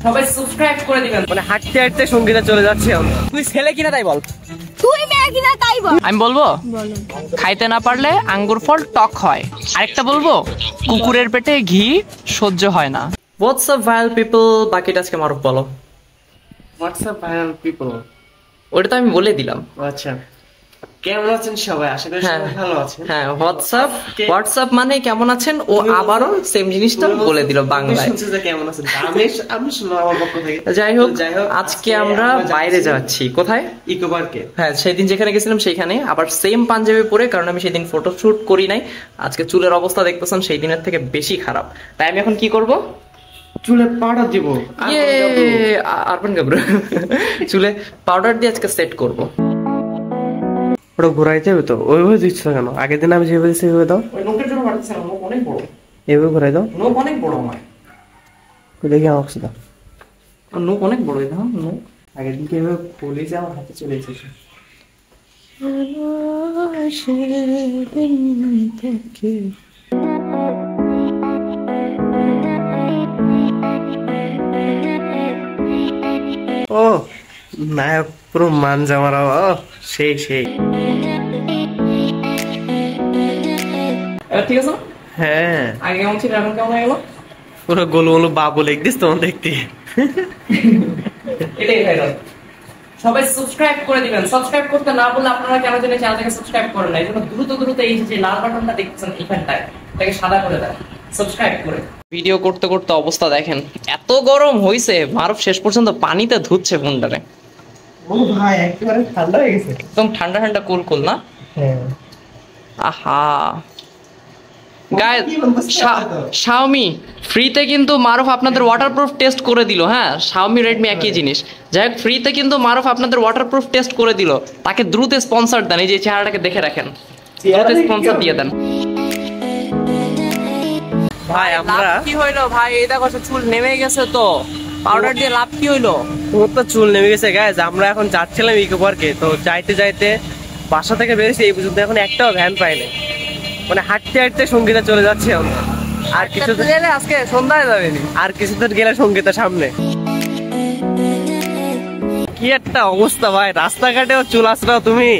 সবাই সাবস্ক্রাইব করে দিবেন। মানে হাঁটতে হাঁটতে সঙ্গীতা চলে যাচ্ছে। তুই ছেলে কিনা তাই বল, তুই মেয়ে কিনা তাই বল। আমি বলবো খাইতে না পারলে আঙ্গুর ফল টক হয়। আরেকটা বলবো কুকুরের পেটে ঘি সহ্য হয় না। হোয়াটসঅ্যাপ ভাইরাল পিপল, বাকিটা আজকে মারুফ বলো। হোয়াটসঅ্যাপ ভাইরাল পিপল, ওটা তো আমি বলে দিলাম। আচ্ছা কেমন আছেন সবাই? আশা করি সবাই ভালো আছেন। হ্যাঁ হোয়াটসঅ্যাপ মানে কেমন আছেন, ও আবারও সেম জিনিসটা বলে দিল বাংলায়। শুনছি যে কেমন আছেন, আমি শুনলাম আমার পক্ষ থেকে। যাই হোক আজকে আমরা বাইরে যাচ্ছি। কোথায়? ইকো পার্কে। হ্যাঁ সেদিন যেখানে গেছিলাম সেইখানে, আবার সেম পাঞ্জাবি পরে, কারণ আমি সেদিন ফটোশুট করি নাই। আজকে চুলের অবস্থা দেখতেছেন সেই দিনের থেকে বেশি খারাপ। তাই আমি এখন কি করব, চুলে পাউডার দিব। আরবান গাবরু চুলে পাউডার দিয়ে আজকে সেট করব। ওটা ঘুরাইতে হবে তো, ওইভাবে দিচ্ছ কেন? আগের দিন আমি যেভাবে দিচ্ছি ওইভাবে দাও। ওই নোকের জন্য পাঠাচ্ছিলাম, নোক অনেক বড়। এভাবে ঘুরাই দাও। নোক অনেক বড় আমার। দেখি আমার কাছে দাও। নোক অনেক বড়। এই দেখো নোক। আগের দিন এভাবে পুলিশ আমার হাতে চলে এসেছে। ও নায়ক পুরো মানজা মারা, সেই ঠিক আছে। হ্যাঁ আগে কেমন ছিল এখন কেমন হয়ে গেল? পুরো গোল গোল বাবু লিখদিস তোমার দেখতে। এটাই ভাইরাল। সবাই সাবস্ক্রাইব করে দিবেন। সাবস্ক্রাইব করতে না বললে আপনারা কেন জানেন চ্যানেলটাকে সাবস্ক্রাইব করেন না। এই জন্য দ্রুত এই যে লাল বাটনটা দেখছেন এখানটায়, এটাকে সাদা করে দেন সাবস্ক্রাইব করে। ভিডিও করতে করতে অবস্থা দেখেন, এত গরম হইছে, মারুফ শেষ পর্যন্ত পানিতে ধুচ্ছে ফোনটারে। ও ভাই একেবারে ঠান্ডা হয়ে গেছে, একদম ঠান্ডা ঠান্ডা কুল না? হ্যাঁ। আহা গাইস, Xiaomi ফ্রিতে কিন্তু মারুফ আপনাদের ওয়াটারপ্রুফ টেস্ট করে দিল। হ্যাঁ Xiaomi Redmi একই জিনিস। যাই হোক ফ্রিতে কিন্তু মারুফ আপনাদের ওয়াটারপ্রুফ টেস্ট করে দিল। তাকে দ্রুত স্পন্সর দেন, এই যে চেহারাটাকে দেখে রাখেন, দ্রুত স্পন্সর দিয়ে দেন। ভাই আমরা কি হইলো ভাই? এই দেখো চুল নেমে গেছে তো, পাউডার দিয়ে লাভ কি হইলো? তোর তো চুল নেমে গেছে গাইস। আমরা এখন যাচ্ছিলাম ইকো পার্কে, তো যাইতে বাসা থেকে বেরিয়েছি, এই পর্যন্ত এখন একটাও ভ্যান পাইনি। মানে হাঁটতে হাঁটতে সঙ্গীতা চলে যাচ্ছে আমরা। আর কিছু গেলে আজকে সন্ধ্যায় যাবেনি, আর কিছুদিন গেলে সঙ্গীতা সামনে। কি একটা অবস্থা ভাই, রাস্তাঘাটেও চুল আসরাও তুমি।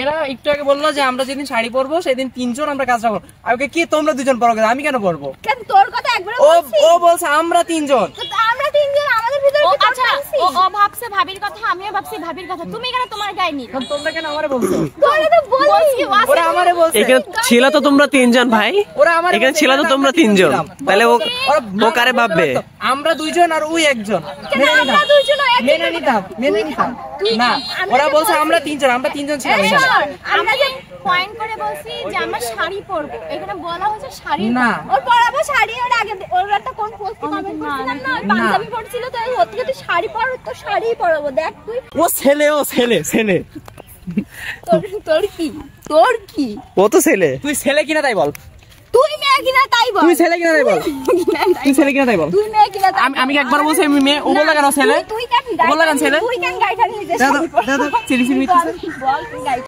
এরা একটু আগে বললো যে আমরা যেদিন শাড়ি পরবো সেদিন 3 জন আমরা কাজটা করবো। আগে কি তোমরা 2 জন পরো, আমি কেন পরবো? কেন তোর কথা একবার ও বলছে আমরা 3 জন। আমরা 3 জন, আমাদের ভিতরে কি আচ্ছা ও ভাবছে ভাবির কথা, আমিও ভাবছি ভাবির কথা। তুমি কেন তোমার গায়ে নি? তোমরা কেন আমারে বলছো? তোরা তো বলছি ওরা আমারে বলছে। এখানে ছিল তো তোমরা 3 জন ভাই, ওরা আমারে এখানে ছিল তো তোমরা 3 জন, তাহলে ও কারে ভাববে? আমরা 2 জন আর ওই একজন। আমরা 2 জন মেনে নিতাম না। ওরা বলছে আমরা 3 জন, আমরা 3 জন ছিলাম এখানে। আমরা যে পয়েন্ট করে বলছি যে আমরা শাড়ি পরবো, এখানে বলা হচ্ছে শাড়ি না। ওর পরাবো শাড়ি। ওর আগে ওর একটা কোন পোস্ট কমেন্ট করছিলাম না, পাঞ্জাবি পরছিল, তো ওর থেকে তুই শাড়ি পর, তো শাড়িই পরাবো। দেখ তুই ও ছেলে তোর কি ও তো ছেলে। তুই ছেলে কিনা তাই বল, তুই মেয়ে কিনা তাই বল। তুই ছেলে কিনা তাই বল, তুই ছেলে কিনা তাই বল। তুই মেয়ে কিনা তাই আমি একবার বলছি আমি মেয়ে, ও বললা কেন ছেলে? তুই কেন ও বললা কেন ছেলে? তুই কেন গাইটা নিতে দাদা চিলি মিটছে। বল তুই গাই।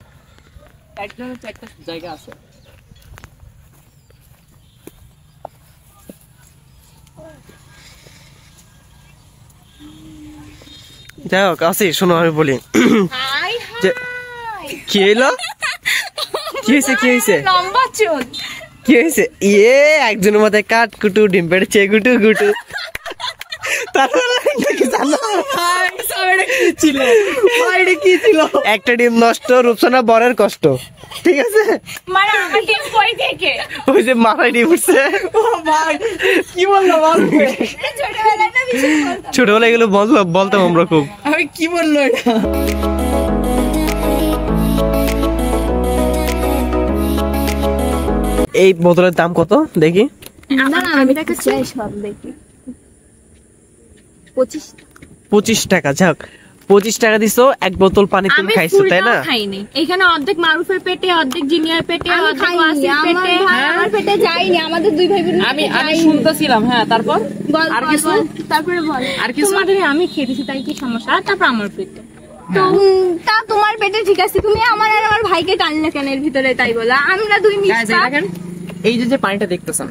একটা জায়গা আছে, যাই হোক আসি, শোনো আমি বলি। হাই যে কি হইলো, কি হয়েছে লম্বা চুল। কি হয়েছে? একজনের মাথায় কাট কুটু, ডিম পেড়েছে গুটু একটা ডিম নষ্ট, রূপসানা বরের কষ্ট। ঠিক আছে, মানে আমার ডিম কই থেকে? ওই যে মাথায় ডিম উঠছে। ও ভাই কি বললো বল? ছোটবেলায় না বিশ্বাস করতাম। ছোটবেলায় এগুলো বলতাম আমরা খুব। আমি কি বললো এটা? এই বোতলের দাম কত দেখি? আমি তাকে চাই সব দেখি। 25 টাকা। যাক 25 টাকা দিছো, এক বোতল পানি তুমি খাইছো তাই না? খাইনি। এখানে অর্ধেক মারুফের পেটে, অর্ধেক জিনিয়ার পেটে, অর্ধেক ওয়াসির পেটে। আমার পেটে যায়নি, আমাদের দুই ভাই বোন। আমি শুনতেছিলাম। হ্যাঁ তারপর আর কিছু? তারপরে বল আর কিছু? তোমাদের আমি খেয়েছি তাই কি সমস্যা? আর তারপর আমার পেটে তো তা তোমার পেটে ঠিক আছে, তুমি আমার আর আমার ভাইকে টানলে কেন এর ভিতরে তাই বলা? আমরা দুই মিশা। দেখেন এই যে পানিটা দেখতেছেন,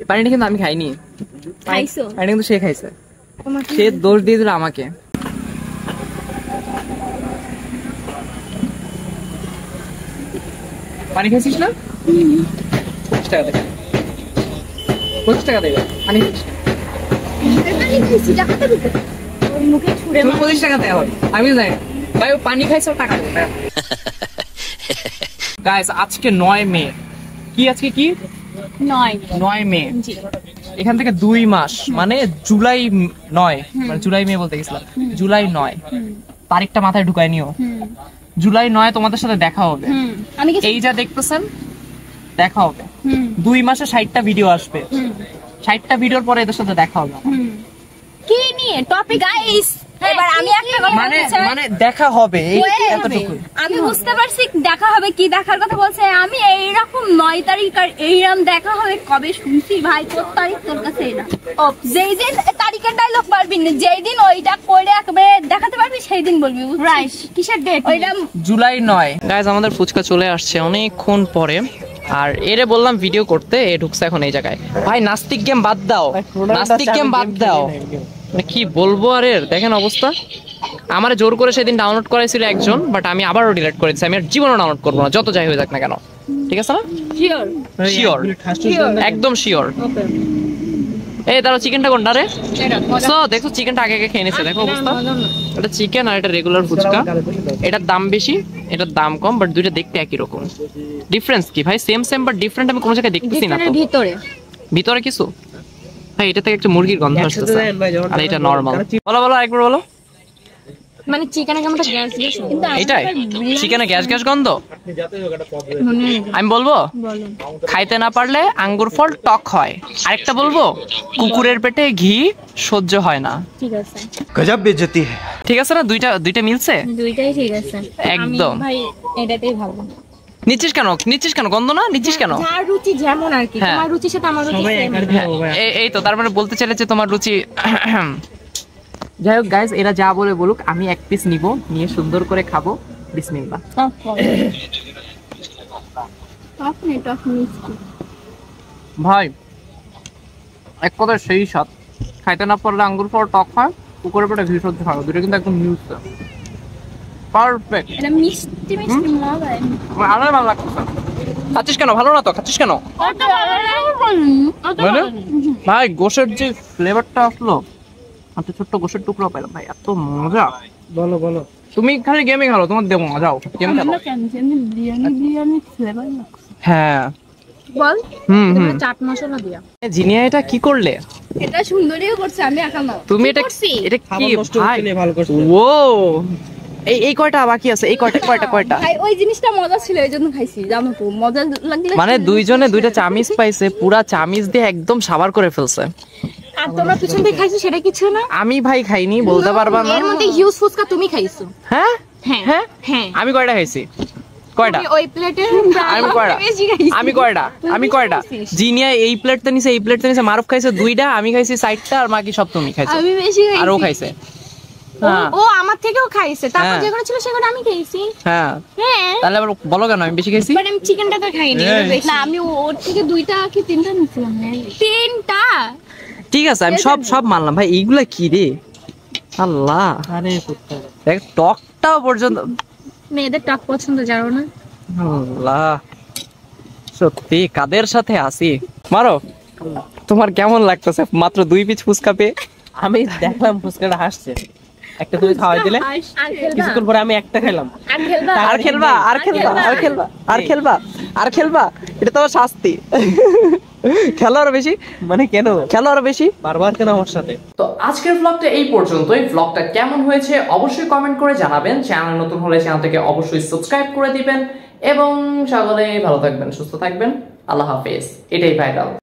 এই পানিটা কিন্তু আমি খাইনি, খাইছো? পানিটা কিন্তু সে খাইছে, সে দোষ দিয়ে দিল আমাকে। পানি খাইছিস না? 25 টাকা দেবে, 25 টাকা দেবে পানি খাইছিস? পানি খাইছি, টাকা তো দিতে ওর মুখে ছুঁড়ে তুমি 25 টাকা দেওয়া হবে, আমি জানি ভাই ও পানি খাইছে ও টাকা দেবে। গাইস আজকে 9 মে, কি আজকে কি 9 মে, এখান থেকে 2 মাস মানে জুলাই 9, মানে জুলাই মে বলতে গেছিলাম, জুলাই 9 তারিখটা মাথায় ঢুকায় নিও। জুলাই 9 তোমাদের সাথে দেখা হবে, আমি কি এই যা দেখতেছেন দেখা হবে। 2 মাসে 60টা ভিডিও আসবে, 60টা ভিডিওর পরে এদের সাথে দেখা হবে। কি নিয়ে টপিক গাইস? এবার আমি একটা কথা মানে বলতে চাই। মানে দেখা হবে এই Wait, এতটুকু। আমি বুঝতে পারছি দেখা হবে, কি দেখার কথা বলছে। আমি এইরকম 9 তারিখ আর এইরকম দেখা হবে কবে শুনছি ভাই? কত তারিখ তোর কাছে এটা? ও যেই দিন তারিখের ডায়লগ পারবি না, যেই দিন ওইটা করে একেবারে দেখাতে পারবি সেই দিন বলবি, রাইট? কিসের ডেট ওইটা? জুলাই 9। গাইস আমাদের ফুচকা চলে আসছে অনেকক্ষণ পরে, আর এরে বললাম ভিডিও করতে, এ ঢুকছে এখন এই জায়গায়। ভাই নাস্তিক গেম বাদ দাও, নাস্তিক গেম বাদ দাও, মানে কি বলবো আর এর দেখেন অবস্থা। আমার জোর করে সেদিন ডাউনলোড করাইছিল একজন, বাট আমি আবারও ডিলিট করে দিচ্ছি। আমি আর জীবনও ডাউনলোড করবো না, যত যাই হয়ে যাক না কেন, ঠিক আছে না? শিওর শিওর, একদম শিওর। এই দাঁড়াও, চিকেনটা কোনটা রে? সো দেখো চিকেনটা আগে আগে খেয়ে নিচ্ছে, দেখো অবস্থা। এটা চিকেন আর এটা রেগুলার ফুচকা, এটার দাম বেশি এটার দাম কম, বাট দুইটা দেখতে একই রকম। ডিফারেন্স কি ভাই? সেম সেম বাট ডিফারেন্ট আমি কোনো জায়গায় দেখতেছি না তো। ভিতরে কিছু ভাই, এটা থেকে একটা মুরগির গন্ধ আসতেছে, আর এটা নরমাল। বলো বলো আরেকবার বলো। মানে চিকেনে কেমন একটা গ্যাস গ্যাস, কিন্তু এইটাই চিকেনে গ্যাস গ্যাস গন্ধ। আমি বলবো খাইতে না পারলে আঙ্গুর ফল টক হয়, আরেকটা বলবো কুকুরের পেটে ঘি সহ্য হয় না। ঠিক আছে, गजब बेइज्जती है। ঠিক আছে না? দুইটা মিলছে দুইটাই ঠিক আছে একদম। ভাই এটাতেই ভালো। নিচ্ছিস কেন? নিচ্ছিস কেন? গন্ধ না নিচ্ছিস কেন? যার রুচি যেমন আর কি, হ্যাঁ। তোমার রুচির সাথে আমার রুচি সেম। এই তো তার মানে বলতে চাইছে তোমার রুচি। যাই হোক গাইস, এরা যা বলে বলুক, আমি এক পিস নিব, নিয়ে সুন্দর করে খাবো। বিসমিল্লাহ। ভাই এক কথায় সেই স্বাদ, খাইতে না পারলে আঙ্গুর ফল টক হয়, কুকুরের পেটে ঘি সহ্য হয়, দুটো কিন্তু একদম মিউজ, পারফেক্ট। এটা মিষ্টি মিষ্টি মজা। আমার আরো ভালো লাগছে। খাচ্ছিস কেন? ভালো না তো? খাচ্ছিস কেন? মানে ভাই গোশের যে ফ্লেভারটা আসলো, এত ছোট্ট গোশের টুকরো পেলাম ভাই, এত মজা। বলো বলো। তুমি খালি গেমে খেলো, তোমার দেবো মজাও গেম খেলো। বিরিয়ানি ফ্লেভার লাগছে। হ্যাঁ বল চাট মশলা দিয়া। জিনিয়া এটা কি করলে? এটা সুন্দরীও করছে, আমি একা না। তুমি এটা এটা কি খাবার নষ্ট ভাই? হচ্ছে না, ভালো করছে। ও এই কয়টা বাকি আছে? এই কয়টা ভাই ওই জিনিসটা মজা ছিল, এই জন্য খাইছি, জানো তো মজা লাগলে। মানে দুইজনে দুইটা চামিচ পাইছে, পুরা চামিচ দিয়ে একদম সাবার করে ফেলছে। আর তোমরা পিছন থেকে খাইছো সেটা কিছু না। আমি ভাই খাইনি, বলতে পারবা না। এর মধ্যে হিউজ ফুচকা তুমি খাইছো। হ্যাঁ হ্যাঁ হ্যাঁ হ্যাঁ, আমি কয়টা খাইছি? কয়টা? তুমি ওই প্লেটে আমি কয়টা? আমি কয়টা? জিনিয়া এই প্লেটটা নিছে, এই প্লেটটা নিছে, মারুফ খাইছে 2টা, আমি খাইছি 4টা, আর বাকি সব তুমি খাইছো। আমি বেশি খাইছি। আর ও খাইছে। হ্যাঁ ও আমার থেকেও খাইছে, তারপর হ্যাঁ। যেগুলো ছিল সেগুলো আমি খাইছি। হ্যাঁ, হ্যাঁ তাহলে আবার বলো কেন আমি বেশি খাইছি? বাট আমি চিকেনটা তো খাইনি, না আমি ওর থেকে 2টা কি 3টা নিছিলাম। 3টা ঠিক আছে, আমি সব মানলাম ভাই। এইগুলা কি রে আল্লাহ, আরে সত্যি দেখ টকটাও পর্যন্ত। মেয়েদের টক পছন্দ জানো না? আল্লাহ সত্যি কাদের সাথে আসি। মারো, তোমার কেমন লাগতেছে মাত্র 2 পিস ফুচকা পেয়ে? আমি দেখলাম ফুচকাটা হাসছে, একটা তুমি খাওয়াই দিলে, আর খেলবা? কিছুক্ষণ পরে আমি একটা খেলাম। আর খেলবা? আর খেলবা? এটা তো শাস্তি। খেলো আরো বেশি, মানে কেন খেলো আরো বেশি। বারবার কেন আমার সাথে? তো আজকের ব্লগটা এই পর্যন্তই। ব্লগটা কেমন হয়েছে অবশ্যই কমেন্ট করে জানাবেন। চ্যানেল নতুন হলে চ্যানেলটাকে অবশ্যই সাবস্ক্রাইব করে দিবেন, এবং সকলে ভালো থাকবেন, সুস্থ থাকবেন। আল্লাহ হাফেজ, এটাই ভাইরাল।